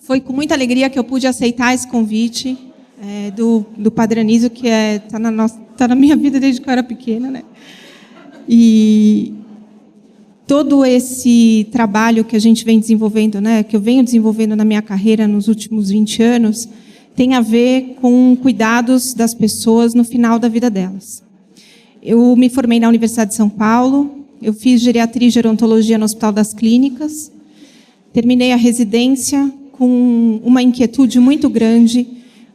Foi com muita alegria que eu pude aceitar esse convite do Padre Anísio, que tá na minha vida desde que eu era pequena, né? E todo esse trabalho que a gente vem desenvolvendo, né, que eu venho desenvolvendo na minha carreira nos últimos 20 anos, tem a ver com cuidados das pessoas no final da vida delas. Eu me formei na Universidade de São Paulo, eu fiz geriatria e gerontologia no Hospital das Clínicas, terminei a residência com uma inquietude muito grande,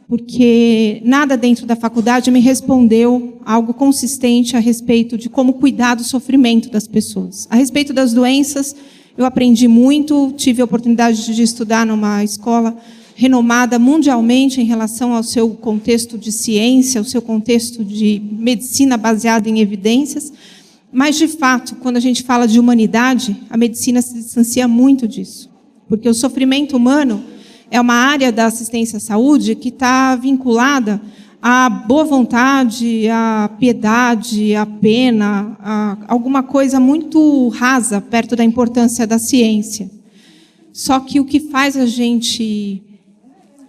porque nada dentro da faculdade me respondeu algo consistente a respeito de como cuidar do sofrimento das pessoas. A respeito das doenças, eu aprendi muito, tive a oportunidade de estudar numa escola renomada mundialmente em relação ao seu contexto de ciência, ao seu contexto de medicina baseada em evidências, mas, de fato, quando a gente fala de humanidade, a medicina se distancia muito disso, porque o sofrimento humano é uma área da assistência à saúde que está vinculada à boa vontade, à piedade, à pena, a alguma coisa muito rasa perto da importância da ciência. Só que o que faz a gente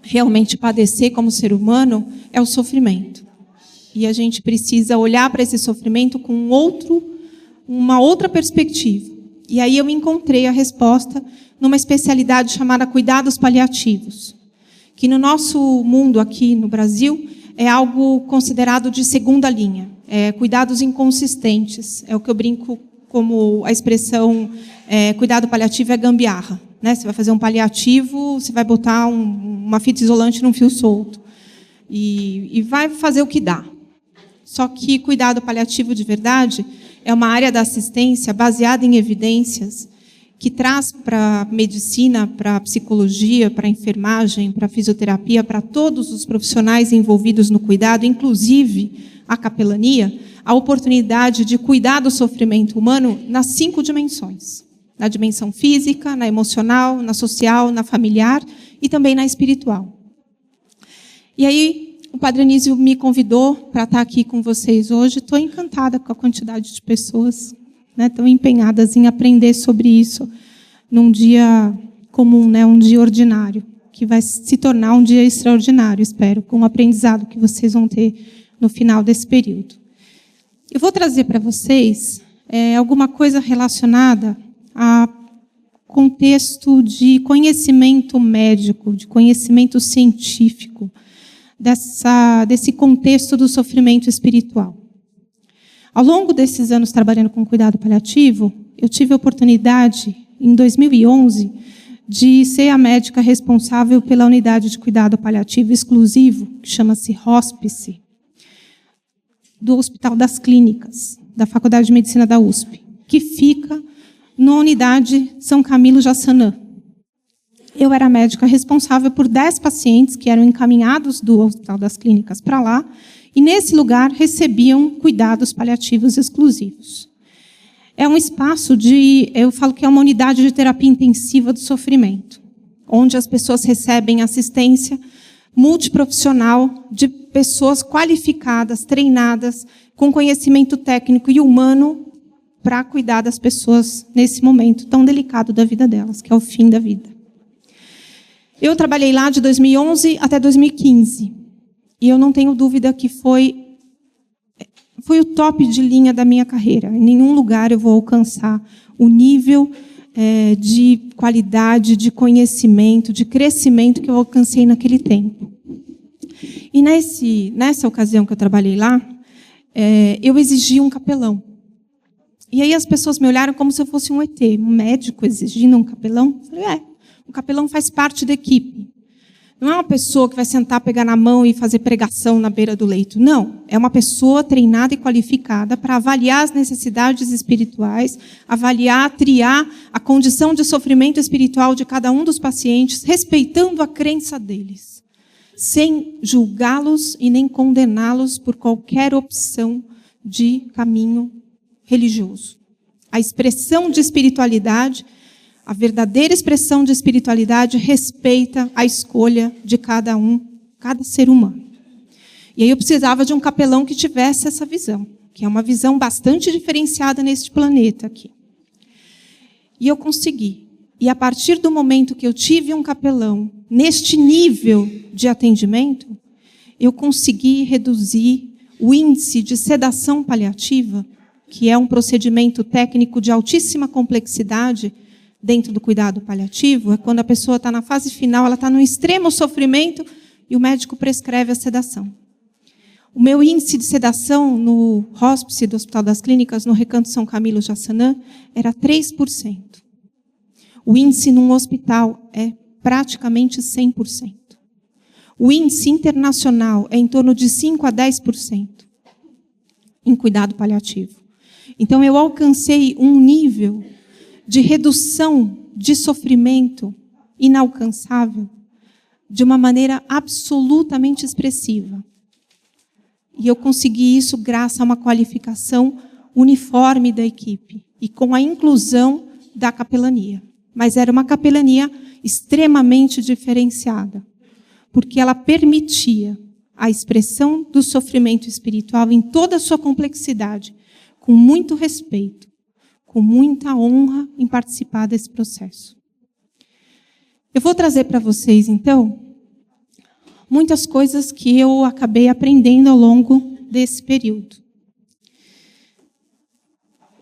realmente padecer como ser humano é o sofrimento. E a gente precisa olhar para esse sofrimento com uma outra perspectiva. E aí eu encontrei a resposta numa especialidade chamada cuidados paliativos, que no nosso mundo aqui no Brasil é algo considerado de segunda linha, cuidados inconsistentes. É o que eu brinco como a expressão cuidado paliativo é gambiarra. Né? Você vai fazer um paliativo, você vai botar uma fita isolante num fio solto e vai fazer o que dá. Só que cuidado paliativo de verdade é uma área da assistência baseada em evidências que traz para a medicina, para a psicologia, para a enfermagem, para a fisioterapia, para todos os profissionais envolvidos no cuidado, inclusive a capelania, a oportunidade de cuidar do sofrimento humano nas 5 dimensões. Na dimensão física, na emocional, na social, na familiar e também na espiritual. E aí, o Padre Anísio me convidou para estar aqui com vocês hoje. Estou encantada com a quantidade de pessoas, né, tão empenhadas em aprender sobre isso num dia comum, né, um dia ordinário, que vai se tornar um dia extraordinário, espero, com o aprendizado que vocês vão ter no final desse período. Eu vou trazer para vocês alguma coisa relacionada a contexto de conhecimento médico, de conhecimento científico, desse contexto do sofrimento espiritual. Ao longo desses anos trabalhando com cuidado paliativo, eu tive a oportunidade, em 2011, de ser a médica responsável pela unidade de cuidado paliativo exclusivo, que chama-se Hospice, do Hospital das Clínicas, da Faculdade de Medicina da USP, que fica na unidade São Camilo Jaçanã. Eu era a médica responsável por 10 pacientes que eram encaminhados do Hospital das Clínicas para lá, e nesse lugar recebiam cuidados paliativos exclusivos. É um espaço eu falo que é uma unidade de terapia intensiva do sofrimento, onde as pessoas recebem assistência multiprofissional de pessoas qualificadas, treinadas, com conhecimento técnico e humano para cuidar das pessoas nesse momento tão delicado da vida delas, que é o fim da vida. Eu trabalhei lá de 2011 até 2015, e eu não tenho dúvida que foi o top de linha da minha carreira. Em nenhum lugar eu vou alcançar o nível de qualidade, de conhecimento, de crescimento que eu alcancei naquele tempo. E nessa ocasião que eu trabalhei lá, eu exigi um capelão. E aí as pessoas me olharam como se eu fosse um ET, um médico exigindo um capelão. Eu falei, o capelão faz parte da equipe. Não é uma pessoa que vai sentar, pegar na mão e fazer pregação na beira do leito. Não, é uma pessoa treinada e qualificada para avaliar as necessidades espirituais, avaliar, triar a condição de sofrimento espiritual de cada um dos pacientes, respeitando a crença deles, sem julgá-los e nem condená-los por qualquer opção de caminho religioso. A expressão de espiritualidade, a verdadeira expressão de espiritualidade respeita a escolha de cada ser humano. E aí eu precisava de um capelão que tivesse essa visão, que é uma visão bastante diferenciada neste planeta aqui. E eu consegui. E a partir do momento que eu tive um capelão neste nível de atendimento, eu consegui reduzir o índice de sedação paliativa, que é um procedimento técnico de altíssima complexidade dentro do cuidado paliativo. É quando a pessoa está na fase final, ela está no extremo sofrimento e o médico prescreve a sedação. O meu índice de sedação no hóspice do Hospital das Clínicas, no Recanto São Camilo Jaçanã, era 3%. O índice num hospital é praticamente 100%. O índice internacional é em torno de 5% a 10% em cuidado paliativo. Então, eu alcancei um nível de redução de sofrimento inalcançável de uma maneira absolutamente expressiva. E eu consegui isso graças a uma qualificação uniforme da equipe e com a inclusão da capelania. Mas era uma capelania extremamente diferenciada, porque ela permitia a expressão do sofrimento espiritual em toda a sua complexidade, com muito respeito, com muita honra em participar desse processo. Eu vou trazer para vocês, então, muitas coisas que eu acabei aprendendo ao longo desse período.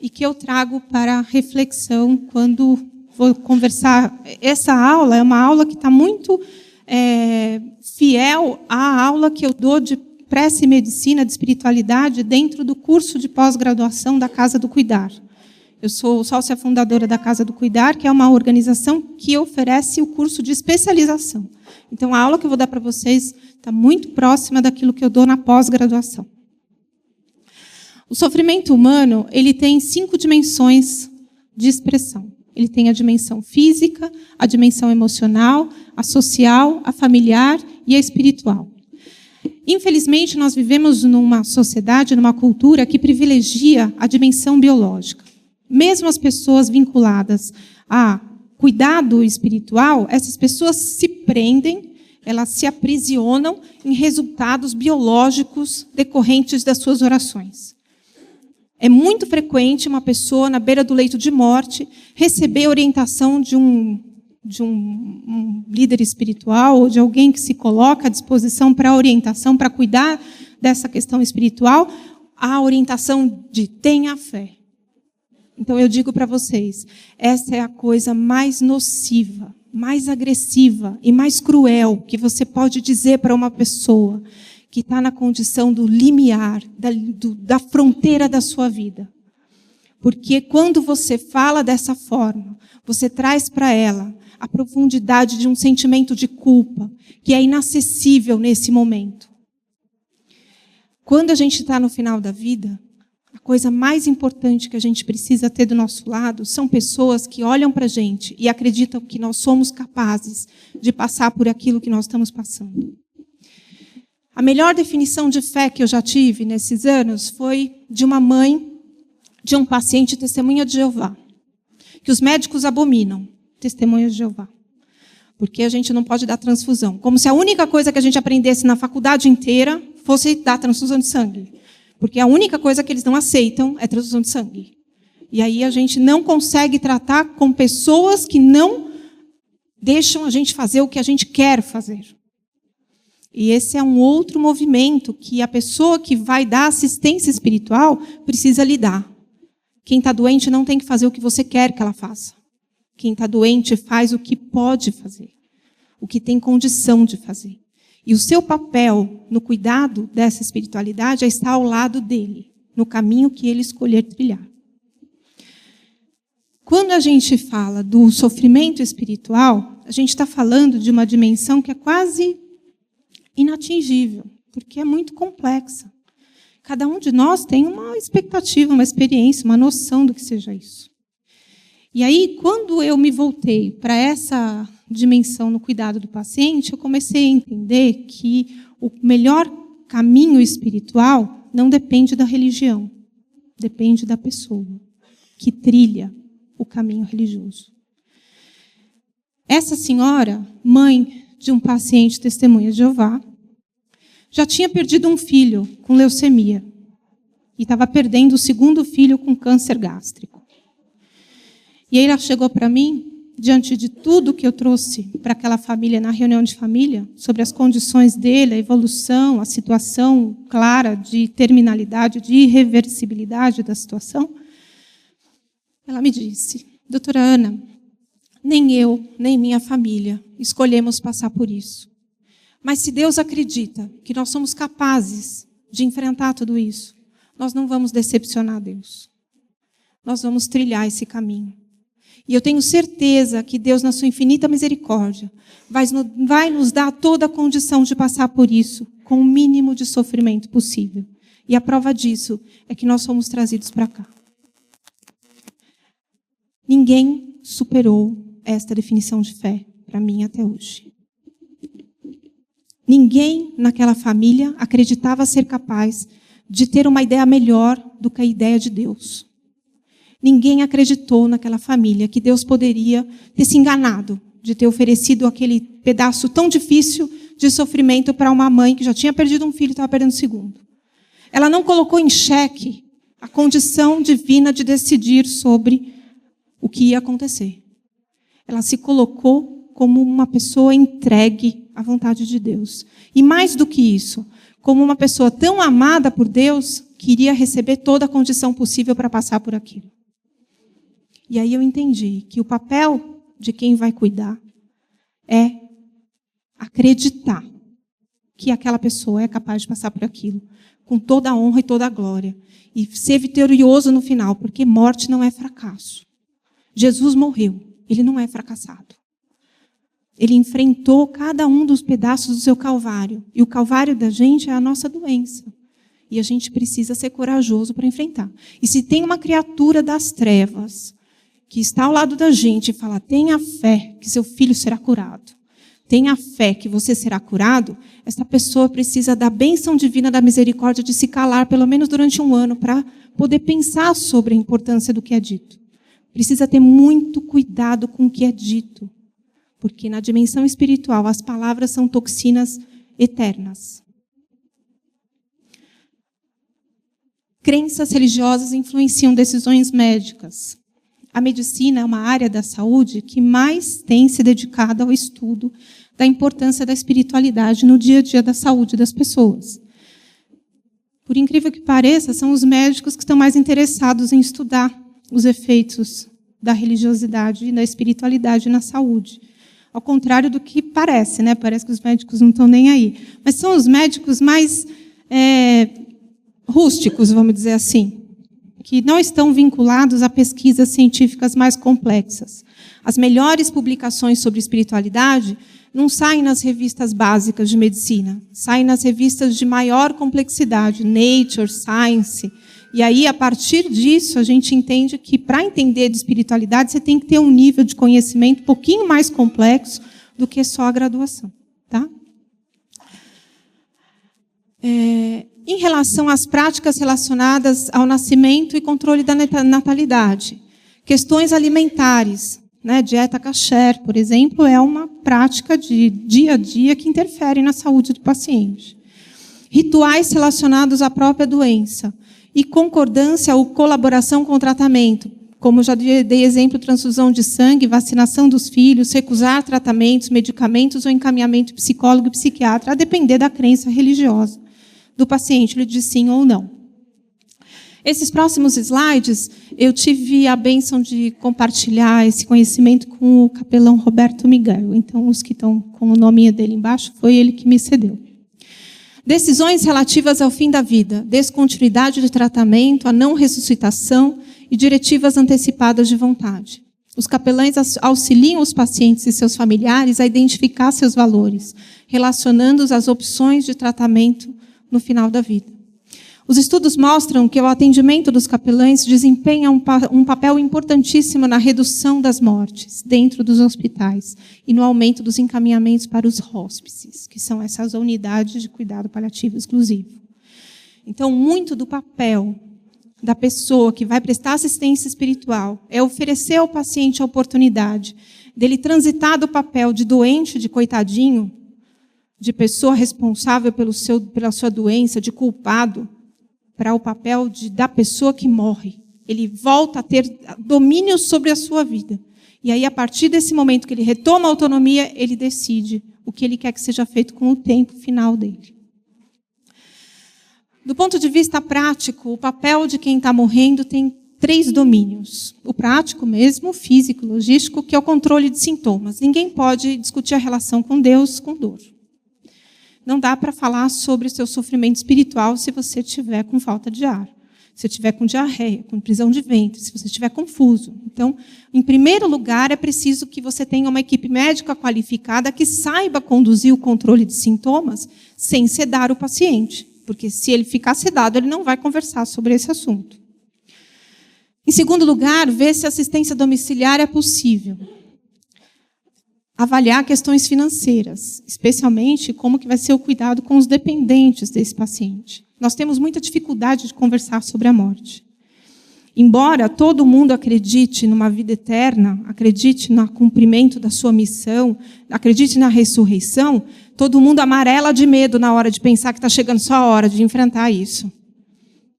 E que eu trago para reflexão quando vou conversar. Essa aula é uma aula que está muito fiel à aula que eu dou de prece e medicina, de espiritualidade, dentro do curso de pós-graduação da Casa do Cuidar. Eu sou sócia fundadora da Casa do Cuidar, que é uma organização que oferece o curso de especialização. Então, a aula que eu vou dar para vocês está muito próxima daquilo que eu dou na pós-graduação. O sofrimento humano, ele tem 5 dimensões de expressão. Ele tem a dimensão física, a dimensão emocional, a social, a familiar e a espiritual. Infelizmente, nós vivemos numa sociedade, numa cultura que privilegia a dimensão biológica. Mesmo as pessoas vinculadas a cuidado espiritual, essas pessoas se prendem, elas se aprisionam em resultados biológicos decorrentes das suas orações. É muito frequente uma pessoa, na beira do leito de morte, receber orientação de um líder espiritual ou de alguém que se coloca à disposição para orientação, para cuidar dessa questão espiritual, a orientação de tenha fé. Então, eu digo para vocês, essa é a coisa mais nociva, mais agressiva e mais cruel que você pode dizer para uma pessoa que está na condição do limiar, da fronteira da sua vida. Porque quando você fala dessa forma, você traz para ela a profundidade de um sentimento de culpa, que é inacessível nesse momento. Quando a gente está no final da vida, a coisa mais importante que a gente precisa ter do nosso lado são pessoas que olham para a gente e acreditam que nós somos capazes de passar por aquilo que nós estamos passando. A melhor definição de fé que eu já tive nesses anos foi de uma mãe de um paciente testemunha de Jeová, que os médicos abominam, testemunha de Jeová, porque a gente não pode dar transfusão. Como se a única coisa que a gente aprendesse na faculdade inteira fosse dar transfusão de sangue. Porque a única coisa que eles não aceitam é transfusão de sangue. E aí a gente não consegue tratar com pessoas que não deixam a gente fazer o que a gente quer fazer. E esse é um outro movimento que a pessoa que vai dar assistência espiritual precisa lidar. Quem está doente não tem que fazer o que você quer que ela faça. Quem está doente faz o que pode fazer, o que tem condição de fazer. E o seu papel no cuidado dessa espiritualidade é estar ao lado dele, no caminho que ele escolher trilhar. Quando a gente fala do sofrimento espiritual, a gente está falando de uma dimensão que é quase inatingível, porque é muito complexa. Cada um de nós tem uma expectativa, uma experiência, uma noção do que seja isso. E aí, quando eu me voltei para essa dimensão no cuidado do paciente, eu comecei a entender que o melhor caminho espiritual não depende da religião, depende da pessoa que trilha o caminho religioso. Essa senhora, mãe de um paciente testemunha de Jeová, já tinha perdido um filho com leucemia e estava perdendo o segundo filho com câncer gástrico. E aí ela chegou para mim diante de tudo que eu trouxe para aquela família na reunião de família, sobre as condições dele, a evolução, a situação clara de terminalidade, de irreversibilidade da situação, ela me disse: doutora Ana, nem eu, nem minha família escolhemos passar por isso. Mas se Deus acredita que nós somos capazes de enfrentar tudo isso, nós não vamos decepcionar Deus. Nós vamos trilhar esse caminho. E eu tenho certeza que Deus, na sua infinita misericórdia, vai nos dar toda a condição de passar por isso com o mínimo de sofrimento possível. E a prova disso é que nós fomos trazidos para cá. Ninguém superou esta definição de fé para mim até hoje. Ninguém naquela família acreditava ser capaz de ter uma ideia melhor do que a ideia de Deus. Ninguém acreditou naquela família que Deus poderia ter se enganado de ter oferecido aquele pedaço tão difícil de sofrimento para uma mãe que já tinha perdido um filho e estava perdendo o segundo. Ela não colocou em xeque a condição divina de decidir sobre o que ia acontecer. Ela se colocou como uma pessoa entregue à vontade de Deus. E mais do que isso, como uma pessoa tão amada por Deus, que iria receber toda a condição possível para passar por aquilo. E aí eu entendi que o papel de quem vai cuidar é acreditar que aquela pessoa é capaz de passar por aquilo, com toda a honra e toda a glória. E ser vitorioso no final, porque morte não é fracasso. Jesus morreu, ele não é fracassado. Ele enfrentou cada um dos pedaços do seu calvário. E o calvário da gente é a nossa doença. E a gente precisa ser corajoso para enfrentar. E se tem uma criatura das trevas que está ao lado da gente e fala: tenha fé que seu filho será curado, tenha fé que você será curado, essa pessoa precisa da bênção divina da misericórdia de se calar pelo menos durante um ano para poder pensar sobre a importância do que é dito. Precisa ter muito cuidado com o que é dito, porque na dimensão espiritual as palavras são toxinas eternas. Crenças religiosas influenciam decisões médicas. A medicina é uma área da saúde que mais tem se dedicado ao estudo da importância da espiritualidade no dia a dia da saúde das pessoas. Por incrível que pareça, são os médicos que estão mais interessados em estudar os efeitos da religiosidade e da espiritualidade na saúde. Ao contrário do que parece, né? Parece que os médicos não estão nem aí. Mas são os médicos mais rústicos, vamos dizer assim, que não estão vinculados a pesquisas científicas mais complexas. As melhores publicações sobre espiritualidade não saem nas revistas básicas de medicina, saem nas revistas de maior complexidade, Nature, Science. E aí, a partir disso, a gente entende que, para entender de espiritualidade, você tem que ter um nível de conhecimento um pouquinho mais complexo do que só a graduação. Tá? Em relação às práticas relacionadas ao nascimento e controle da natalidade, questões alimentares, né, dieta kasher, por exemplo, é uma prática de dia a dia que interfere na saúde do paciente. Rituais relacionados à própria doença e concordância ou colaboração com o tratamento, como já dei exemplo, transfusão de sangue, vacinação dos filhos, recusar tratamentos, medicamentos ou encaminhamento psicólogo e psiquiatra, a depender da crença religiosa do paciente, ele diz sim ou não. Esses próximos slides, eu tive a bênção de compartilhar esse conhecimento com o capelão Roberto Miguel. Então, os que estão com o nominho dele embaixo, foi ele que me cedeu. Decisões relativas ao fim da vida, descontinuidade de tratamento, a não ressuscitação e diretivas antecipadas de vontade. Os capelães auxiliam os pacientes e seus familiares a identificar seus valores, relacionando-os às opções de tratamento no final da vida. Os estudos mostram que o atendimento dos capelães desempenha um papel importantíssimo na redução das mortes dentro dos hospitais e no aumento dos encaminhamentos para os hóspices, que são essas unidades de cuidado paliativo exclusivo. Então, muito do papel da pessoa que vai prestar assistência espiritual é oferecer ao paciente a oportunidade dele transitar do papel de doente, de coitadinho, de pessoa responsável pela sua doença, de culpado, para o papel da pessoa que morre. Ele volta a ter domínio sobre a sua vida. E aí, a partir desse momento que ele retoma a autonomia, ele decide o que ele quer que seja feito com o tempo final dele. Do ponto de vista prático, o papel de quem está morrendo tem 3 domínios. O prático mesmo, o físico, o logístico, que é o controle de sintomas. Ninguém pode discutir a relação com Deus com dor. Não dá para falar sobre o seu sofrimento espiritual se você estiver com falta de ar, se estiver com diarreia, com prisão de ventre, se você estiver confuso. Então, em primeiro lugar, é preciso que você tenha uma equipe médica qualificada que saiba conduzir o controle de sintomas sem sedar o paciente. Porque se ele ficar sedado, ele não vai conversar sobre esse assunto. Em segundo lugar, ver se a assistência domiciliar é possível. Avaliar questões financeiras, especialmente como que vai ser o cuidado com os dependentes desse paciente. Nós temos muita dificuldade de conversar sobre a morte. Embora todo mundo acredite numa vida eterna, acredite no cumprimento da sua missão, acredite na ressurreição, todo mundo amarela de medo na hora de pensar que está chegando só a hora de enfrentar isso.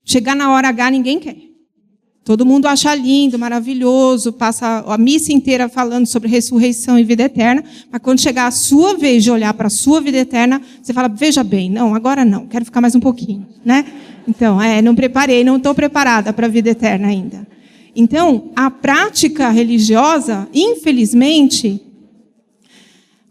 Chegar na hora H, ninguém quer. Todo mundo acha lindo, maravilhoso, passa a missa inteira falando sobre ressurreição e vida eterna, mas quando chegar a sua vez de olhar para a sua vida eterna, você fala, veja bem, não, agora não, quero ficar mais um pouquinho, né? Então, não preparei, não estou preparada para a vida eterna ainda. Então, a prática religiosa, infelizmente,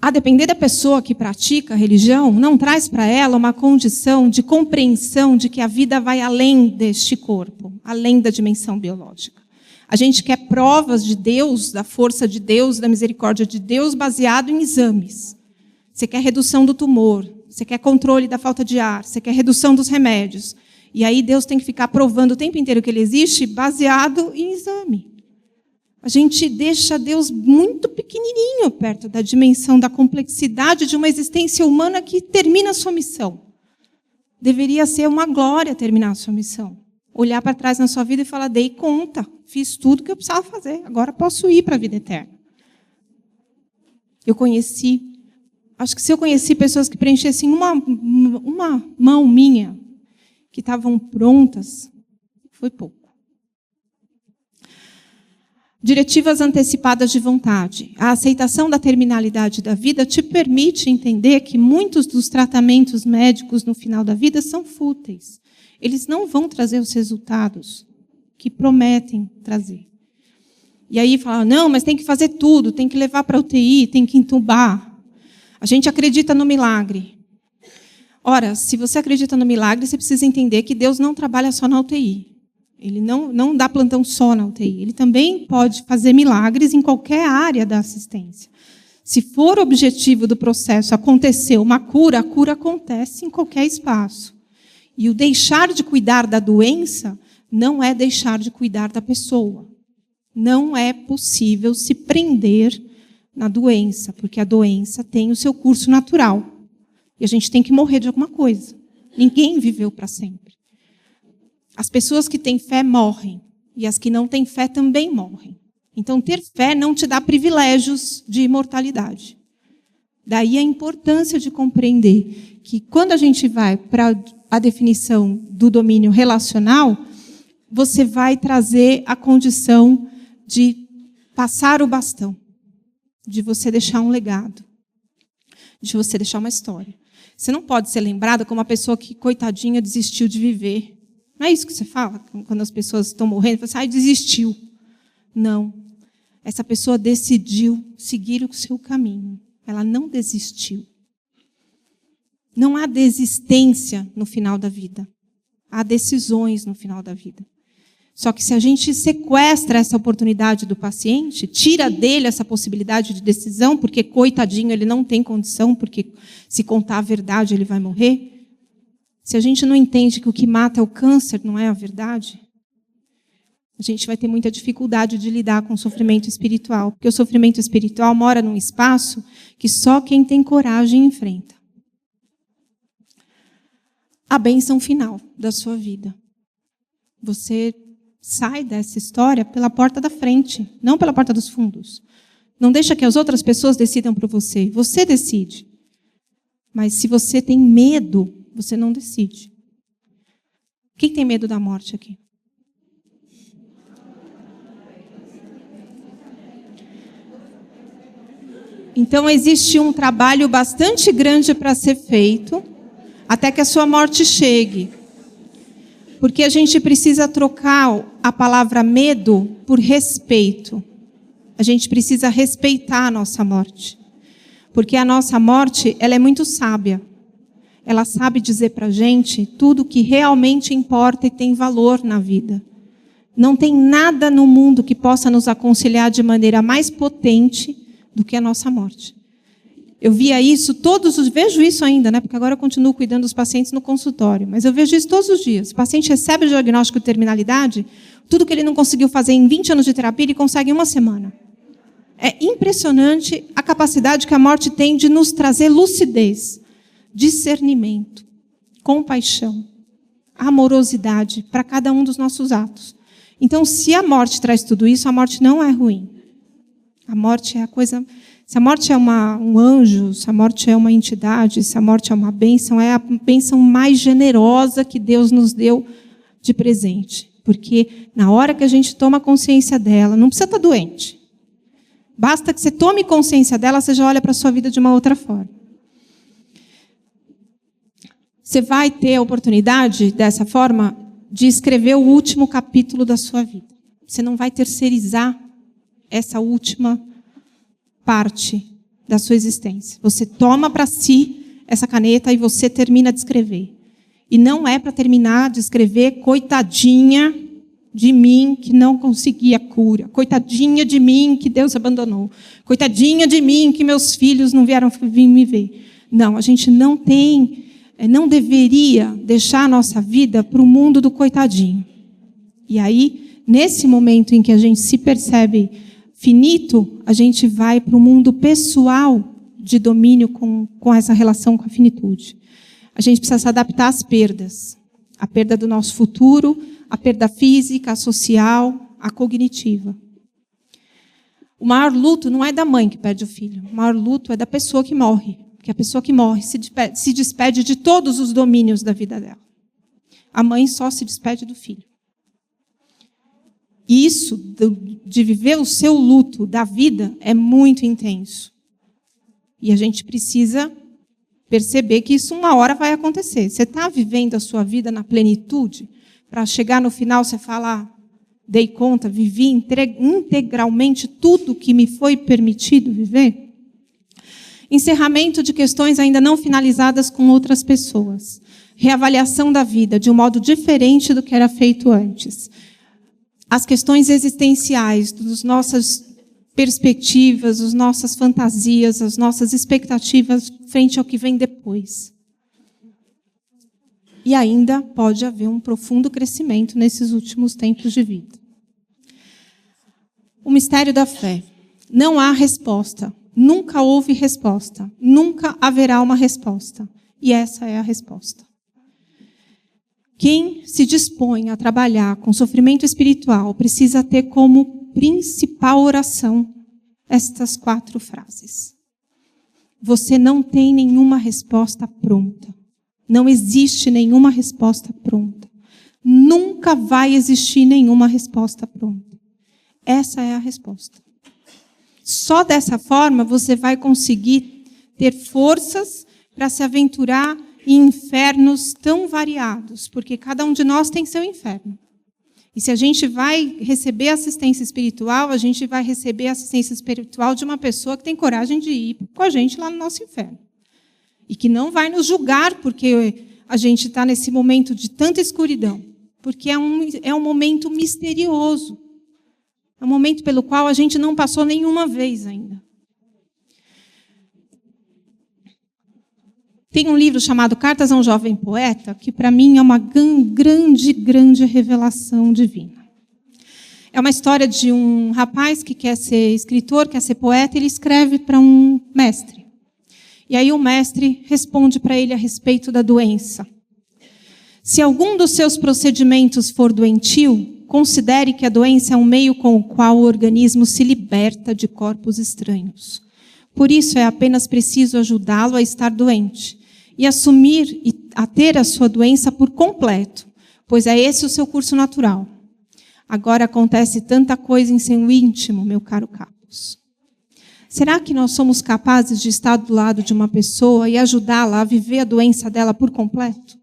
a depender da pessoa que pratica a religião, não traz para ela uma condição de compreensão de que a vida vai além deste corpo, além da dimensão biológica. A gente quer provas de Deus, da força de Deus, da misericórdia de Deus, baseado em exames. Você quer redução do tumor, você quer controle da falta de ar, você quer redução dos remédios. E aí Deus tem que ficar provando o tempo inteiro que ele existe, baseado em exame. A gente deixa Deus muito pequenininho perto da dimensão da complexidade de uma existência humana que termina a sua missão. Deveria ser uma glória terminar a sua missão. Olhar para trás na sua vida e falar, dei conta, fiz tudo que eu precisava fazer, agora posso ir para a vida eterna. Eu conheci, acho que se eu conheci pessoas que preenchessem uma mão minha, que estavam prontas, foi pouco. Diretivas antecipadas de vontade. A aceitação da terminalidade da vida te permite entender que muitos dos tratamentos médicos no final da vida são fúteis. Eles não vão trazer os resultados que prometem trazer. E aí fala, não, mas tem que fazer tudo, tem que levar para a UTI, tem que entubar. A gente acredita no milagre. Ora, se você acredita no milagre, você precisa entender que Deus não trabalha só na UTI. Ele não dá plantão só na UTI. Ele também pode fazer milagres em qualquer área da assistência. Se for o objetivo do processo acontecer uma cura, a cura acontece em qualquer espaço. E o deixar de cuidar da doença não é deixar de cuidar da pessoa. Não é possível se prender na doença, porque a doença tem o seu curso natural. E a gente tem que morrer de alguma coisa. Ninguém viveu para sempre. As pessoas que têm fé morrem, e as que não têm fé também morrem. Então, ter fé não te dá privilégios de imortalidade. Daí a importância de compreender que, quando a gente vai para a definição do domínio relacional, você vai trazer a condição de passar o bastão, de você deixar um legado, de você deixar uma história. Você não pode ser lembrada como uma pessoa que, coitadinha, desistiu de viver. Não é isso que você fala? Quando as pessoas estão morrendo, você fala, desistiu. Não. Essa pessoa decidiu seguir o seu caminho. Ela não desistiu. Não há desistência no final da vida. Há decisões no final da vida. Só que se a gente sequestra essa oportunidade do paciente, tira dele essa possibilidade de decisão, porque, coitadinho, ele não tem condição, porque se contar a verdade ele vai morrer. Se a gente não entende que o que mata é o câncer, não é a verdade, a gente vai ter muita dificuldade de lidar com o sofrimento espiritual. Porque o sofrimento espiritual mora num espaço que só quem tem coragem enfrenta. A bênção final da sua vida. Você sai dessa história pela porta da frente, não pela porta dos fundos. Não deixa que as outras pessoas decidam por você. Você decide. Mas se você tem medo, você não decide. Quem tem medo da morte aqui? Então, existe um trabalho bastante grande para ser feito, até que a sua morte chegue. Porque a gente precisa trocar a palavra medo por respeito. A gente precisa respeitar a nossa morte. Porque a nossa morte, ela é muito sábia. Ela sabe dizer para a gente tudo que realmente importa e tem valor na vida. Não tem nada no mundo que possa nos aconselhar de maneira mais potente do que a nossa morte. Eu via isso vejo isso ainda, né? Porque agora eu continuo cuidando dos pacientes no consultório, mas eu vejo isso todos os dias. O paciente recebe o diagnóstico de terminalidade, tudo que ele não conseguiu fazer em 20 anos de terapia, ele consegue em uma semana. É impressionante a capacidade que a morte tem de nos trazer lucidez, discernimento, compaixão, amorosidade para cada um dos nossos atos. Então, se a morte traz tudo isso, a morte não é ruim. A morte é a coisa... Se a morte é um anjo, se a morte é uma entidade, se a morte é uma bênção, é a bênção mais generosa que Deus nos deu de presente. Porque na hora que a gente toma consciência dela, não precisa estar doente. Basta que você tome consciência dela, você já olha para a sua vida de uma outra forma. Você vai ter a oportunidade, dessa forma, de escrever o último capítulo da sua vida. Você não vai terceirizar essa última parte da sua existência. Você toma para si essa caneta e você termina de escrever. E não é para terminar de escrever coitadinha de mim que não consegui a cura. Coitadinha de mim que Deus abandonou. Coitadinha de mim que meus filhos não vieram vir me ver. Não, a gente não deveria deixar a nossa vida para o mundo do coitadinho. E aí, nesse momento em que a gente se percebe finito, a gente vai para o mundo pessoal de domínio com essa relação com a finitude. A gente precisa se adaptar às perdas. A perda do nosso futuro, a perda física, a social, a cognitiva. O maior luto não é da mãe que perde o filho. O maior luto é da pessoa que morre. Porque a pessoa que morre se despede de todos os domínios da vida dela. A mãe só se despede do filho. E isso, de viver o seu luto da vida, é muito intenso. E a gente precisa perceber que isso uma hora vai acontecer. Você está vivendo a sua vida na plenitude, para chegar no final você falar, dei conta, vivi integralmente tudo que me foi permitido viver? Encerramento de questões ainda não finalizadas com outras pessoas. Reavaliação da vida de um modo diferente do que era feito antes. As questões existenciais, das nossas perspectivas, as nossas fantasias, as nossas expectativas frente ao que vem depois. E ainda pode haver um profundo crescimento nesses últimos tempos de vida. O mistério da fé. Não há resposta. Nunca houve resposta. Nunca haverá uma resposta. E essa é a resposta. Quem se dispõe a trabalhar com sofrimento espiritual precisa ter como principal oração estas 4 frases. Você não tem nenhuma resposta pronta. Não existe nenhuma resposta pronta. Nunca vai existir nenhuma resposta pronta. Essa é a resposta. Só dessa forma você vai conseguir ter forças para se aventurar em infernos tão variados, porque cada um de nós tem seu inferno. E se a gente vai receber assistência espiritual, a gente vai receber assistência espiritual de uma pessoa que tem coragem de ir com a gente lá no nosso inferno. E que não vai nos julgar porque a gente está nesse momento de tanta escuridão. Porque é um momento misterioso. É um momento pelo qual a gente não passou nenhuma vez ainda. Tem um livro chamado Cartas a um Jovem Poeta, que para mim é uma grande, grande revelação divina. É uma história de um rapaz que quer ser escritor, quer ser poeta, e ele escreve para um mestre. E aí o mestre responde para ele a respeito da doença. Se algum dos seus procedimentos for doentio, considere que a doença é um meio com o qual o organismo se liberta de corpos estranhos. Por isso é apenas preciso ajudá-lo a estar doente e assumir e a ter a sua doença por completo, pois é esse o seu curso natural. Agora acontece tanta coisa em seu íntimo, meu caro Carlos. Será que nós somos capazes de estar do lado de uma pessoa e ajudá-la a viver a doença dela por completo?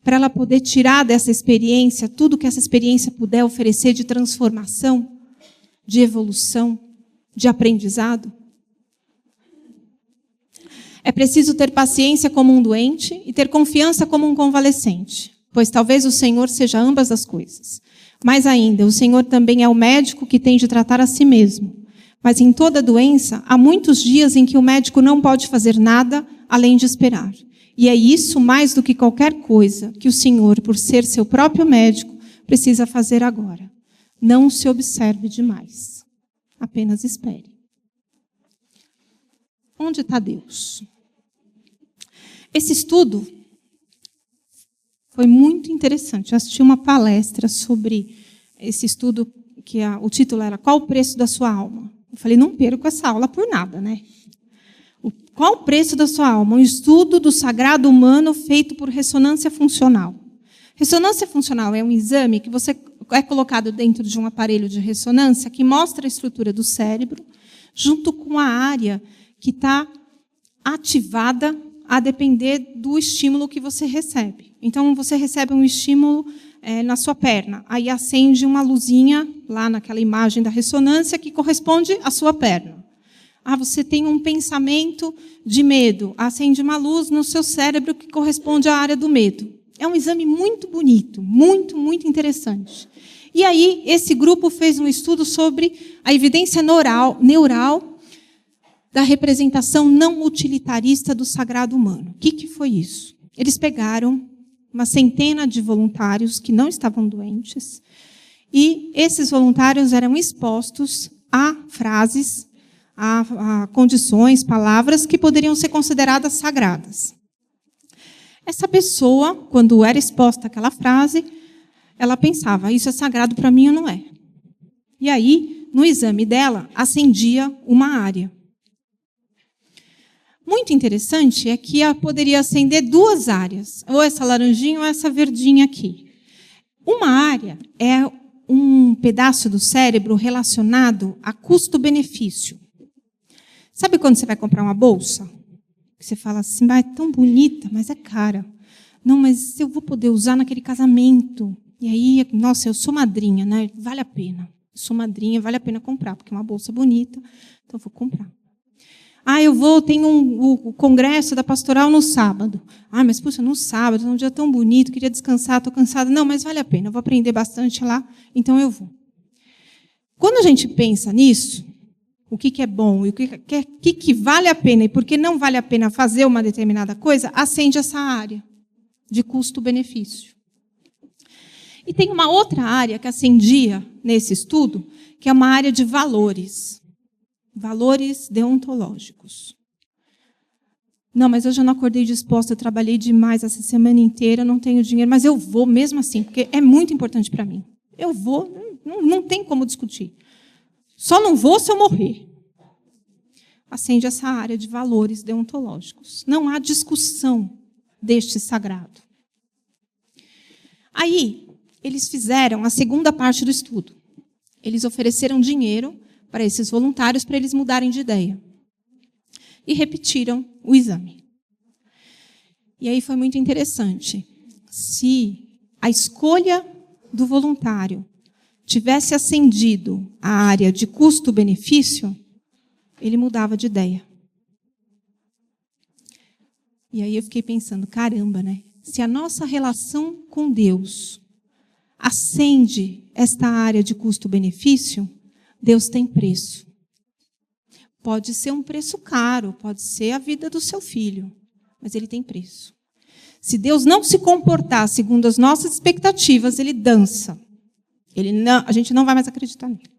Para ela poder tirar dessa experiência tudo que essa experiência puder oferecer de transformação, de evolução, de aprendizado? É preciso ter paciência como um doente e ter confiança como um convalescente, pois talvez o Senhor seja ambas as coisas. Mais ainda, o Senhor também é o médico que tem de tratar a si mesmo. Mas em toda doença, há muitos dias em que o médico não pode fazer nada além de esperar. E é isso, mais do que qualquer coisa, que o Senhor, por ser seu próprio médico, precisa fazer agora. Não se observe demais. Apenas espere. Onde está Deus? Esse estudo foi muito interessante. Eu assisti uma palestra sobre esse estudo, que o título era Qual o Preço da Sua Alma? Eu falei, não perco essa aula por nada, né? Qual o preço da sua alma? Um estudo do sagrado humano feito por ressonância funcional. Ressonância funcional é um exame que você é colocado dentro de um aparelho de ressonância que mostra a estrutura do cérebro, junto com a área que está ativada a depender do estímulo que você recebe. Então, você recebe um estímulo na sua perna. Aí acende uma luzinha lá naquela imagem da ressonância que corresponde à sua perna. Você tem um pensamento de medo. Acende uma luz no seu cérebro que corresponde à área do medo. É um exame muito bonito, muito, muito interessante. E aí, esse grupo fez um estudo sobre a evidência neural da representação não utilitarista do sagrado humano. O que foi isso? Eles pegaram uma centena de voluntários que não estavam doentes, e esses voluntários eram expostos a frases, a condições, palavras que poderiam ser consideradas sagradas. Essa pessoa, quando era exposta àquela frase, ela pensava, isso é sagrado para mim ou não é? E aí, no exame dela, acendia uma área. Muito interessante é que ela poderia acender duas áreas, ou essa laranjinha ou essa verdinha aqui. Uma área é um pedaço do cérebro relacionado a custo-benefício. Sabe quando você vai comprar uma bolsa? Você fala assim, é tão bonita, mas é cara. Não, mas eu vou poder usar naquele casamento. E aí, nossa, eu sou madrinha, né? Vale a pena. Eu sou madrinha, vale a pena comprar, porque é uma bolsa bonita, então eu vou comprar. Tenho o congresso da pastoral no sábado. Mas, puxa, no sábado, é um dia tão bonito, queria descansar, estou cansada. Não, mas vale a pena, eu vou aprender bastante lá, então eu vou. Quando a gente pensa nisso, o que é bom e o que vale a pena e por que não vale a pena fazer uma determinada coisa, acende essa área de custo-benefício. E tem uma outra área que acendia nesse estudo, que é uma área de valores. Valores deontológicos. Não, mas eu já não acordei disposta, eu trabalhei demais essa semana inteira, não tenho dinheiro, mas eu vou mesmo assim, porque é muito importante para mim. Eu vou, não tem como discutir. Só não vou se eu morrer. Acende essa área de valores deontológicos. Não há discussão deste sagrado. Aí, eles fizeram a segunda parte do estudo. Eles ofereceram dinheiro para esses voluntários, para eles mudarem de ideia. E repetiram o exame. E aí foi muito interessante. Se a escolha do voluntário tivesse acendido a área de custo-benefício, ele mudava de ideia. E aí eu fiquei pensando, caramba, né? Se a nossa relação com Deus acende esta área de custo-benefício, Deus tem preço. Pode ser um preço caro, pode ser a vida do seu filho, mas ele tem preço. Se Deus não se comportar segundo as nossas expectativas, ele dança. A gente não vai mais acreditar nele.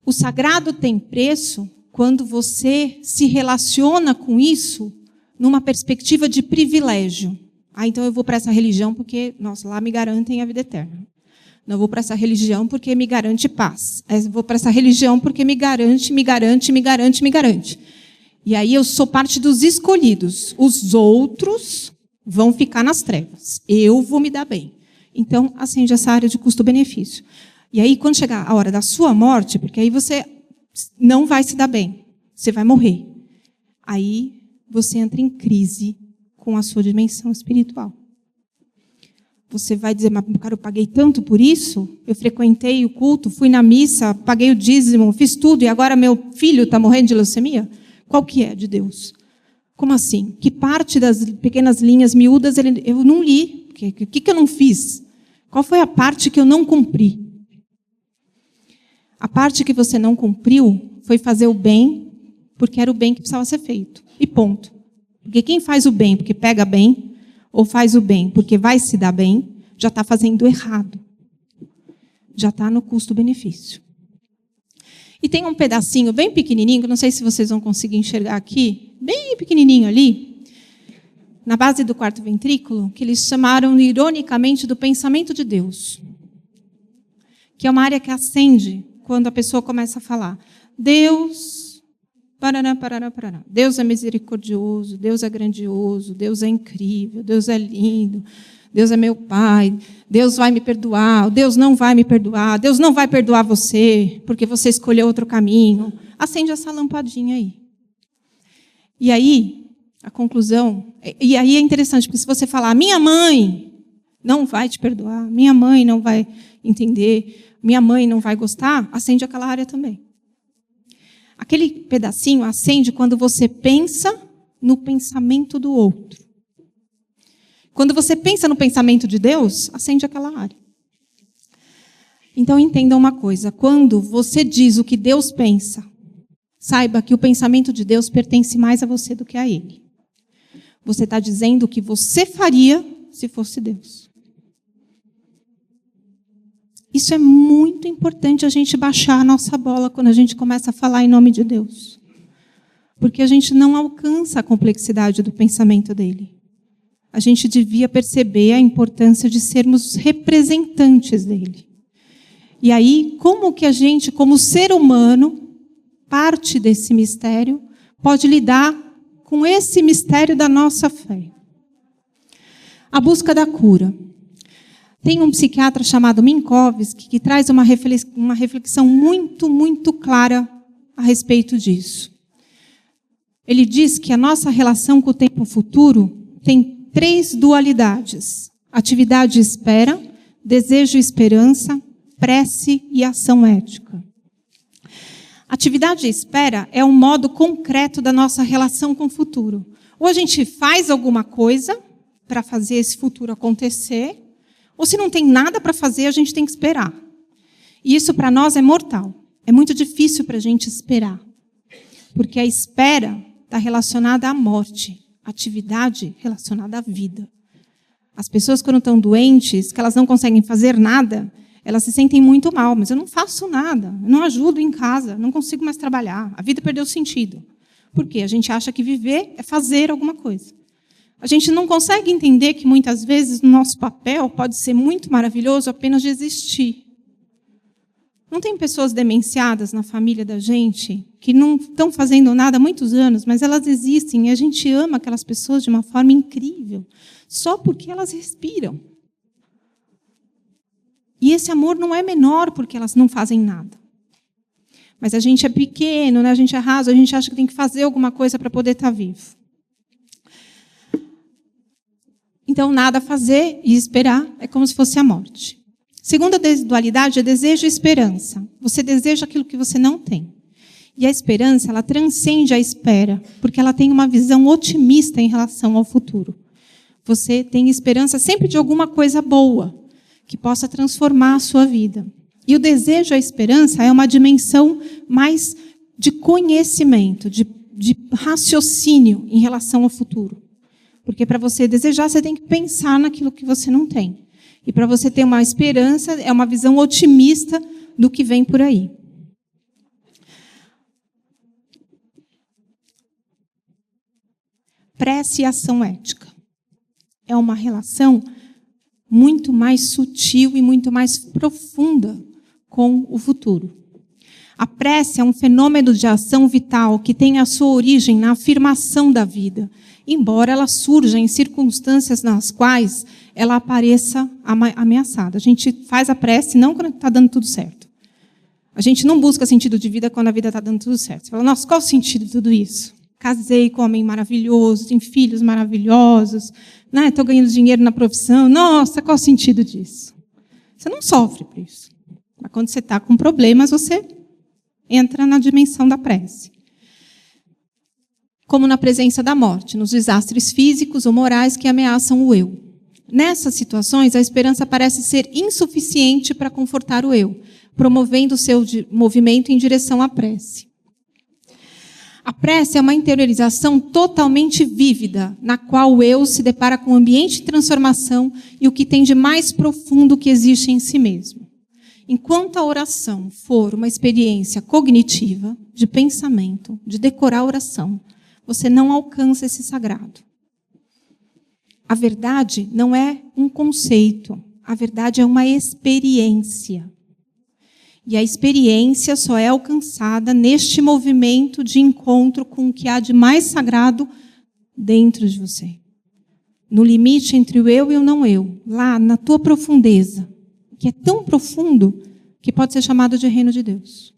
O sagrado tem preço quando você se relaciona com isso numa perspectiva de privilégio. Então eu vou para essa religião porque, nossa, lá me garantem a vida eterna. Não vou para essa religião porque me garante paz. Eu vou para essa religião porque me garante. E aí eu sou parte dos escolhidos. Os outros vão ficar nas trevas. Eu vou me dar bem. Então, acende essa área de custo-benefício. E aí, quando chegar a hora da sua morte, porque aí você não vai se dar bem, você vai morrer. Aí você entra em crise com a sua dimensão espiritual. Você vai dizer, mas cara, eu paguei tanto por isso, eu frequentei o culto, fui na missa, paguei o dízimo, fiz tudo, e agora meu filho está morrendo de leucemia? Qual que é de Deus? Como assim? Que parte das pequenas linhas miúdas eu não li? O que eu não fiz? Qual foi a parte que eu não cumpri? A parte que você não cumpriu foi fazer o bem, porque era o bem que precisava ser feito. E ponto. Porque quem faz o bem porque pega bem, ou faz o bem porque vai se dar bem, já está fazendo errado. Já está no custo-benefício. E tem um pedacinho bem pequenininho, que não sei se vocês vão conseguir enxergar aqui, bem pequenininho ali, na base do quarto ventrículo, que eles chamaram ironicamente do pensamento de Deus. Que é uma área que acende quando a pessoa começa a falar. Deus, parará, parará, parará. Deus é misericordioso, Deus é grandioso, Deus é incrível, Deus é lindo, Deus é meu Pai, Deus vai me perdoar, Deus não vai me perdoar, Deus não vai perdoar você, porque você escolheu outro caminho. Acende essa lampadinha aí. E aí, a conclusão... E aí é interessante, porque se você falar, minha mãe não vai te perdoar, minha mãe não vai entender, minha mãe não vai gostar, acende aquela área também. Aquele pedacinho acende quando você pensa no pensamento do outro. Quando você pensa no pensamento de Deus, acende aquela área. Então, entenda uma coisa. Quando você diz o que Deus pensa, saiba que o pensamento de Deus pertence mais a você do que a Ele. Você está dizendo o que você faria se fosse Deus. Isso é muito importante a gente baixar a nossa bola quando a gente começa a falar em nome de Deus. Porque a gente não alcança a complexidade do pensamento dele. A gente devia perceber a importância de sermos representantes dele. E aí, como que a gente, como ser humano, parte desse mistério, pode lidar com esse mistério da nossa fé? A busca da cura. Tem um psiquiatra chamado Minkowski que traz uma reflexão muito, muito clara a respeito disso. Ele diz que a nossa relação com o tempo futuro tem 3 dualidades: atividade e espera, desejo e esperança, prece e ação ética. Atividade e espera é um modo concreto da nossa relação com o futuro. Ou a gente faz alguma coisa para fazer esse futuro acontecer, ou se não tem nada para fazer, a gente tem que esperar. E isso para nós é mortal. É muito difícil para a gente esperar. Porque a espera está relacionada à morte. Atividade relacionada à vida. As pessoas, quando estão doentes, que elas não conseguem fazer nada, elas se sentem muito mal. Mas eu não faço nada, eu não ajudo em casa, não consigo mais trabalhar. A vida perdeu sentido. Por quê? A gente acha que viver é fazer alguma coisa. A gente não consegue entender que, muitas vezes, o nosso papel pode ser muito maravilhoso apenas de existir. Não tem pessoas demenciadas na família da gente que não estão fazendo nada há muitos anos, mas elas existem e a gente ama aquelas pessoas de uma forma incrível, só porque elas respiram. E esse amor não é menor porque elas não fazem nada. Mas a gente é pequeno, né? A gente é raso, a gente acha que tem que fazer alguma coisa para poder estar vivo. Então, nada a fazer e esperar é como se fosse a morte. Segunda dualidade é desejo e esperança. Você deseja aquilo que você não tem. E a esperança, ela transcende a espera, porque ela tem uma visão otimista em relação ao futuro. Você tem esperança sempre de alguma coisa boa, que possa transformar a sua vida. E o desejo e a esperança é uma dimensão mais de conhecimento, de raciocínio em relação ao futuro. Porque para você desejar, você tem que pensar naquilo que você não tem. E para você ter uma esperança, é uma visão otimista do que vem por aí. Prece e ação ética. É uma relação muito mais sutil e muito mais profunda com o futuro. A prece é um fenômeno de ação vital que tem a sua origem na afirmação da vida, embora ela surja em circunstâncias nas quais ela apareça ameaçada. A gente faz a prece não quando está dando tudo certo. A gente não busca sentido de vida quando a vida está dando tudo certo. Você fala, nossa, qual o sentido de tudo isso? Casei com um homem maravilhoso, tenho filhos maravilhosos, né? Estou ganhando dinheiro na profissão. Nossa, qual o sentido disso? Você não sofre por isso. Mas quando você está com problemas, você entra na dimensão da prece. Como na presença da morte, nos desastres físicos ou morais que ameaçam o eu. Nessas situações, a esperança parece ser insuficiente para confortar o eu, promovendo o seu movimento em direção à prece. A prece é uma interiorização totalmente vívida, na qual o eu se depara com o ambiente de transformação e o que tem de mais profundo que existe em si mesmo. Enquanto a oração for uma experiência cognitiva, de pensamento, de decorar a oração, você não alcança esse sagrado. A verdade não é um conceito, a verdade é uma experiência. E a experiência só é alcançada neste movimento de encontro com o que há de mais sagrado dentro de você. No limite entre o eu e o não eu, lá na tua profundeza, que é tão profundo que pode ser chamado de reino de Deus.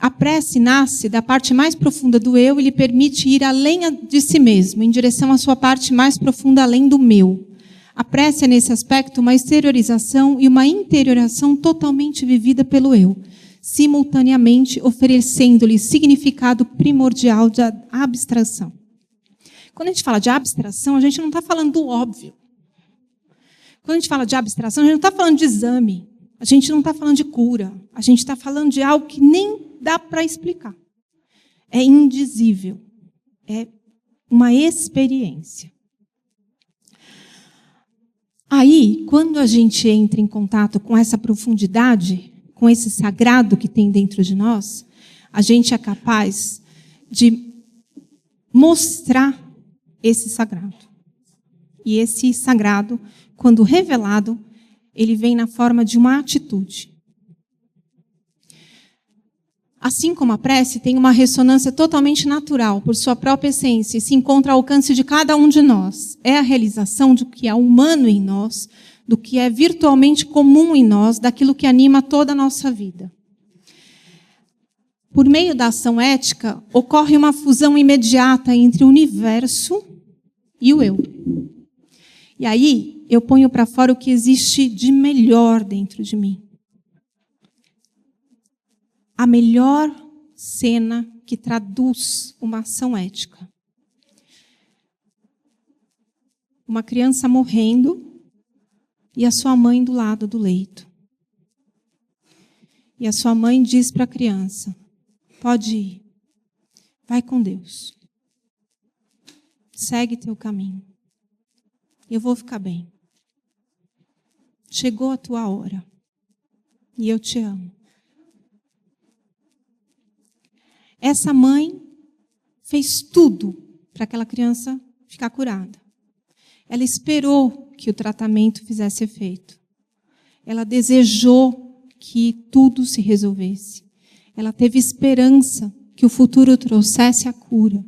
A prece nasce da parte mais profunda do eu e lhe permite ir além de si mesmo, em direção à sua parte mais profunda, além do meu. A prece é, nesse aspecto, uma exteriorização e uma interiorização totalmente vivida pelo eu, simultaneamente oferecendo-lhe significado primordial de abstração. Quando a gente fala de abstração, a gente não está falando do óbvio. Quando a gente fala de abstração, a gente não está falando de exame, a gente não está falando de cura, a gente está falando de algo que nem dá para explicar. É indizível, é uma experiência. Aí, quando a gente entra em contato com essa profundidade, com esse sagrado que tem dentro de nós, a gente é capaz de mostrar esse sagrado. E esse sagrado, quando revelado, ele vem na forma de uma atitude. Assim como a prece tem uma ressonância totalmente natural, por sua própria essência, e se encontra ao alcance de cada um de nós. É a realização do que é humano em nós, do que é virtualmente comum em nós, daquilo que anima toda a nossa vida. Por meio da ação ética, ocorre uma fusão imediata entre o universo e o eu. E aí, eu ponho para fora o que existe de melhor dentro de mim. A melhor cena que traduz uma ação ética. Uma criança morrendo e a sua mãe do lado do leito. E a sua mãe diz para a criança, pode ir, vai com Deus. Segue teu caminho. Eu vou ficar bem. Chegou a tua hora. E eu te amo. Essa mãe fez tudo para aquela criança ficar curada. Ela esperou que o tratamento fizesse efeito. Ela desejou que tudo se resolvesse. Ela teve esperança que o futuro trouxesse a cura.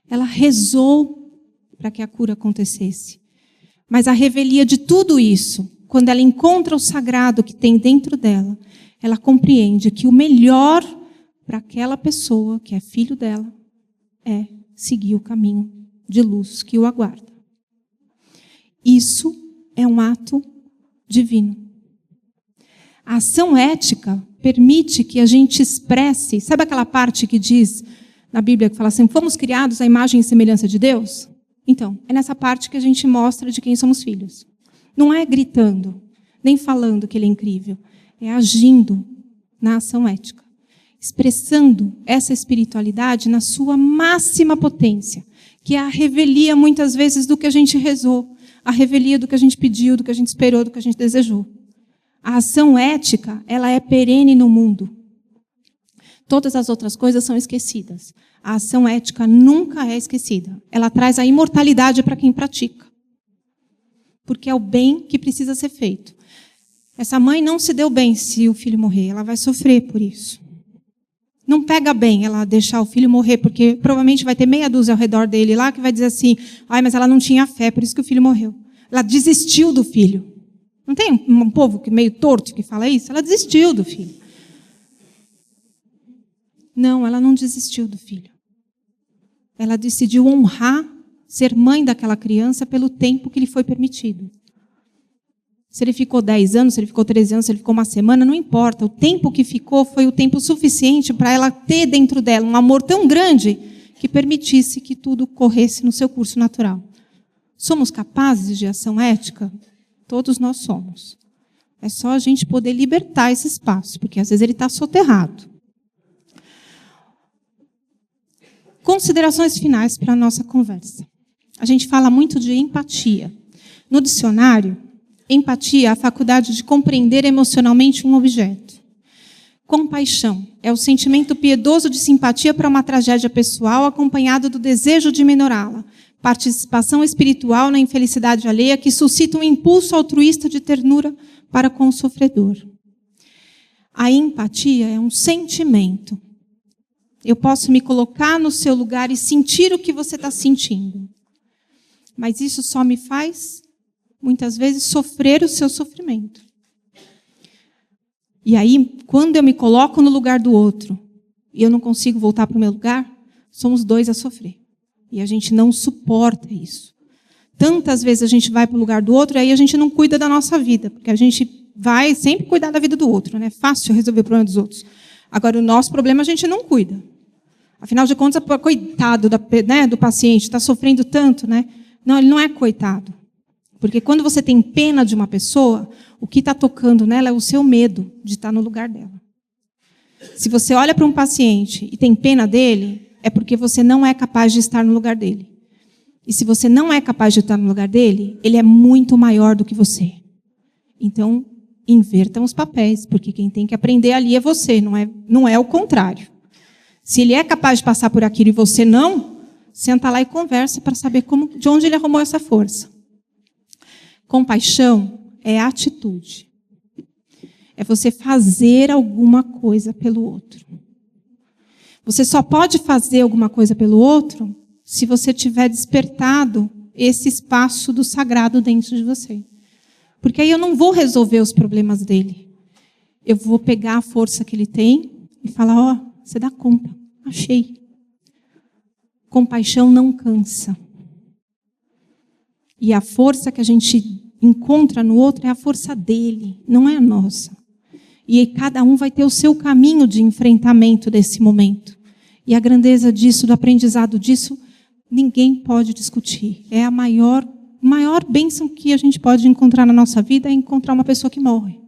Ela rezou para que a cura acontecesse. Mas a revelia de tudo isso, quando ela encontra o sagrado que tem dentro dela, ela compreende que o melhor para aquela pessoa, que é filho dela, é seguir o caminho de luz que o aguarda. Isso é um ato divino. A ação ética permite que a gente expresse, sabe aquela parte que diz na Bíblia, que fala assim, fomos criados à imagem e semelhança de Deus? Então, é nessa parte que a gente mostra de quem somos filhos. Não é gritando, nem falando que ele é incrível, é agindo na ação ética. Expressando essa espiritualidade na sua máxima potência, que é a revelia, muitas vezes, do que a gente rezou, a revelia do que a gente pediu, do que a gente esperou, do que a gente desejou. A ação ética, ela é perene no mundo. Todas as outras coisas são esquecidas. A ação ética nunca é esquecida. Ela traz a imortalidade para quem pratica. Porque é o bem que precisa ser feito. Essa mãe não se deu bem se o filho morrer, ela vai sofrer por isso. Não pega bem ela deixar o filho morrer, porque provavelmente vai ter meia dúzia ao redor dele lá que vai dizer assim, mas ela não tinha fé, por isso que o filho morreu. Ela desistiu do filho. Não tem um povo meio torto que fala isso? Ela desistiu do filho. Não, ela não desistiu do filho. Ela decidiu honrar, ser mãe daquela criança pelo tempo que lhe foi permitido. Se ele ficou 10 anos, se ele ficou 13 anos, se ele ficou uma semana, não importa. O tempo que ficou foi o tempo suficiente para ela ter dentro dela um amor tão grande que permitisse que tudo corresse no seu curso natural. Somos capazes de ação ética? Todos nós somos. É só a gente poder libertar esse espaço, porque às vezes ele está soterrado. Considerações finais para a nossa conversa. A gente fala muito de empatia. No dicionário, empatia é a faculdade de compreender emocionalmente um objeto. Compaixão é o sentimento piedoso de simpatia para uma tragédia pessoal acompanhado do desejo de minorá-la. Participação espiritual na infelicidade alheia que suscita um impulso altruísta de ternura para com o sofredor. A empatia é um sentimento. Eu posso me colocar no seu lugar e sentir o que você está sentindo. Mas isso só me faz, muitas vezes, sofrer o seu sofrimento. E aí, quando eu me coloco no lugar do outro e eu não consigo voltar para o meu lugar, somos dois a sofrer. E a gente não suporta isso. Tantas vezes a gente vai para o lugar do outro e aí a gente não cuida da nossa vida, porque a gente vai sempre cuidar da vida do outro, né? É fácil resolver o problema dos outros. Agora, o nosso problema a gente não cuida. Afinal de contas, coitado do paciente, está sofrendo tanto, né? Não, ele não é coitado. Porque quando você tem pena de uma pessoa, o que está tocando nela é o seu medo de estar no lugar dela. Se você olha para um paciente e tem pena dele, é porque você não é capaz de estar no lugar dele. E se você não é capaz de estar no lugar dele, ele é muito maior do que você. Então, invertam os papéis, porque quem tem que aprender ali é você, não é o contrário. Se ele é capaz de passar por aquilo e você não, senta lá e conversa para saber de onde ele arrumou essa força. Compaixão é atitude. É você fazer alguma coisa pelo outro. Você só pode fazer alguma coisa pelo outro se você tiver despertado esse espaço do sagrado dentro de você. Porque aí eu não vou resolver os problemas dele. Eu vou pegar a força que ele tem e falar, você dá conta, achei. Compaixão não cansa. E a força que a gente encontra no outro é a força dele, não é a nossa. E aí cada um vai ter o seu caminho de enfrentamento desse momento. E a grandeza disso, do aprendizado disso, ninguém pode discutir. É a maior bênção que a gente pode encontrar na nossa vida é encontrar uma pessoa que morre.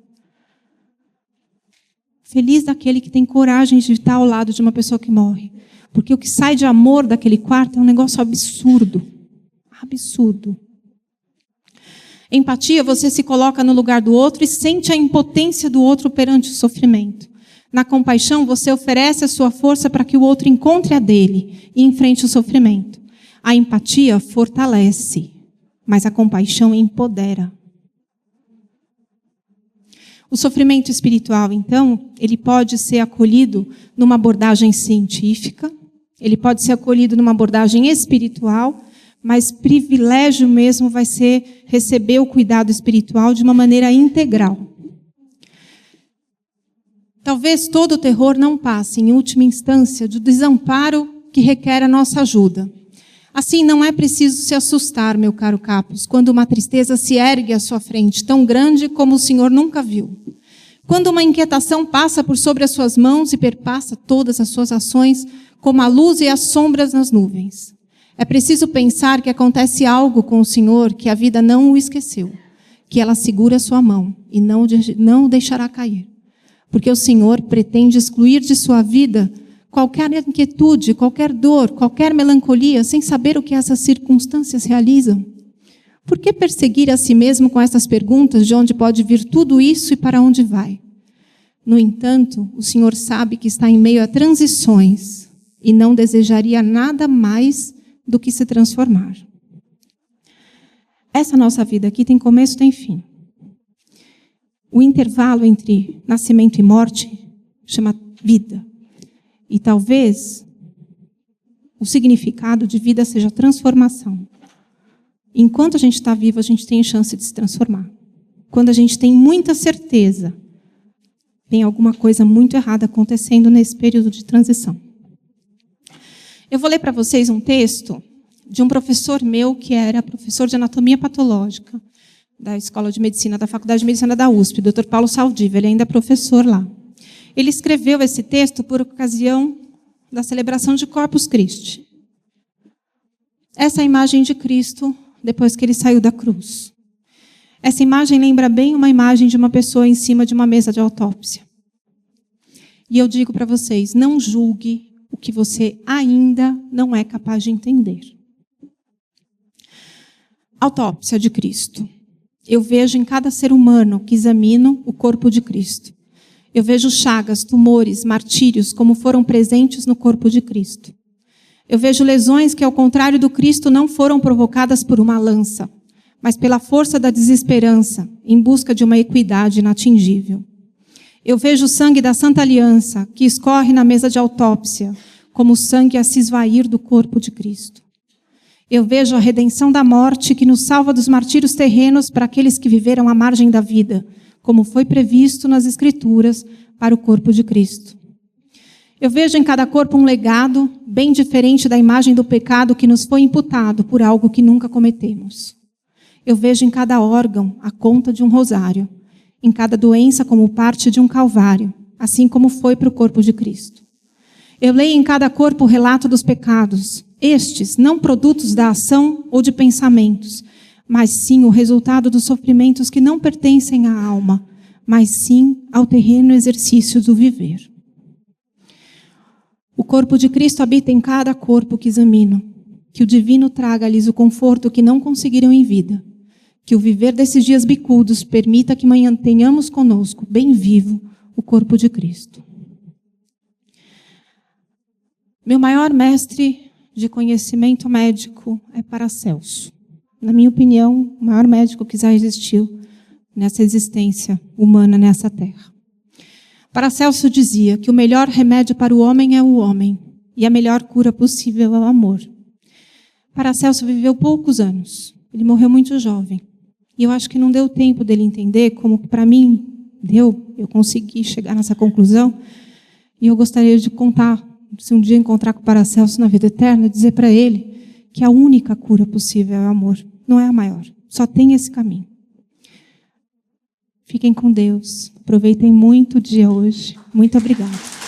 Feliz daquele que tem coragem de estar ao lado de uma pessoa que morre. Porque o que sai de amor daquele quarto é um negócio absurdo. Absurdo. Empatia, você se coloca no lugar do outro e sente a impotência do outro perante o sofrimento. Na compaixão, você oferece a sua força para que o outro encontre a dele e enfrente o sofrimento. A empatia fortalece, mas a compaixão empodera. O sofrimento espiritual, então, ele pode ser acolhido numa abordagem científica, ele pode ser acolhido numa abordagem espiritual, mas privilégio mesmo vai ser receber o cuidado espiritual de uma maneira integral. Talvez todo o terror não passe, em última instância, do desamparo que requer a nossa ajuda. Assim, não é preciso se assustar, meu caro Capos, quando uma tristeza se ergue à sua frente, tão grande como o senhor nunca viu. Quando uma inquietação passa por sobre as suas mãos e perpassa todas as suas ações, como a luz e as sombras nas nuvens. É preciso pensar que acontece algo com o senhor, que a vida não o esqueceu, que ela segura a sua mão e não o deixará cair. Porque o Senhor pretende excluir de sua vida qualquer inquietude, qualquer dor, qualquer melancolia, sem saber o que essas circunstâncias realizam. Por que perseguir a si mesmo com essas perguntas de onde pode vir tudo isso e para onde vai? No entanto, o Senhor sabe que está em meio a transições e não desejaria nada mais do que se transformar. Essa nossa vida aqui tem começo e tem fim. O intervalo entre nascimento e morte chama vida. E talvez o significado de vida seja transformação. Enquanto a gente está vivo, a gente tem chance de se transformar. quando a gente tem muita certeza, tem alguma coisa muito errada acontecendo nesse período de transição. Eu vou ler para vocês um texto de um professor meu, que era professor de anatomia patológica da Escola de Medicina, da Faculdade de Medicina da USP, Dr. Paulo Saldiva, ele ainda é professor lá. Ele escreveu esse texto por ocasião da celebração de Corpus Christi. Essa é a imagem de Cristo depois que ele saiu da cruz. Essa imagem lembra bem uma imagem de uma pessoa em cima de uma mesa de autópsia. E eu digo para vocês, não julgue o que você ainda não é capaz de entender. Autópsia de Cristo. Eu vejo em cada ser humano que examino o corpo de Cristo. Eu vejo chagas, tumores, martírios como foram presentes no corpo de Cristo. Eu vejo lesões que, ao contrário do Cristo, não foram provocadas por uma lança, mas pela força da desesperança, em busca de uma equidade inatingível. Eu vejo o sangue da Santa Aliança, que escorre na mesa de autópsia, como sangue a se esvair do corpo de Cristo. Eu vejo a redenção da morte, que nos salva dos martírios terrenos para aqueles que viveram à margem da vida, como foi previsto nas Escrituras para o corpo de Cristo. Eu vejo em cada corpo um legado bem diferente da imagem do pecado que nos foi imputado por algo que nunca cometemos. Eu vejo em cada órgão a conta de um rosário, em cada doença como parte de um calvário, assim como foi para o corpo de Cristo. Eu leio em cada corpo o relato dos pecados, estes não produtos da ação ou de pensamentos, mas sim o resultado dos sofrimentos que não pertencem à alma, mas sim ao terreno exercício do viver. O corpo de Cristo habita em cada corpo que examino, que o divino traga-lhes o conforto que não conseguiram em vida, que o viver desses dias bicudos permita que mantenhamos conosco, bem vivo, o corpo de Cristo. Meu maior mestre de conhecimento médico é Paracelso. Na minha opinião, o maior médico que já existiu nessa existência humana nessa terra. Paracelso dizia que o melhor remédio para o homem é o homem, e a melhor cura possível é o amor. Paracelso viveu poucos anos, ele morreu muito jovem. E eu acho que não deu tempo dele entender como para mim deu, eu consegui chegar nessa conclusão. E eu gostaria de contar, se um dia encontrar com Paracelso na vida eterna, dizer para ele que a única cura possível é o amor, não é a maior, só tem esse caminho. Fiquem com Deus. Aproveitem muito o dia hoje. Muito obrigada.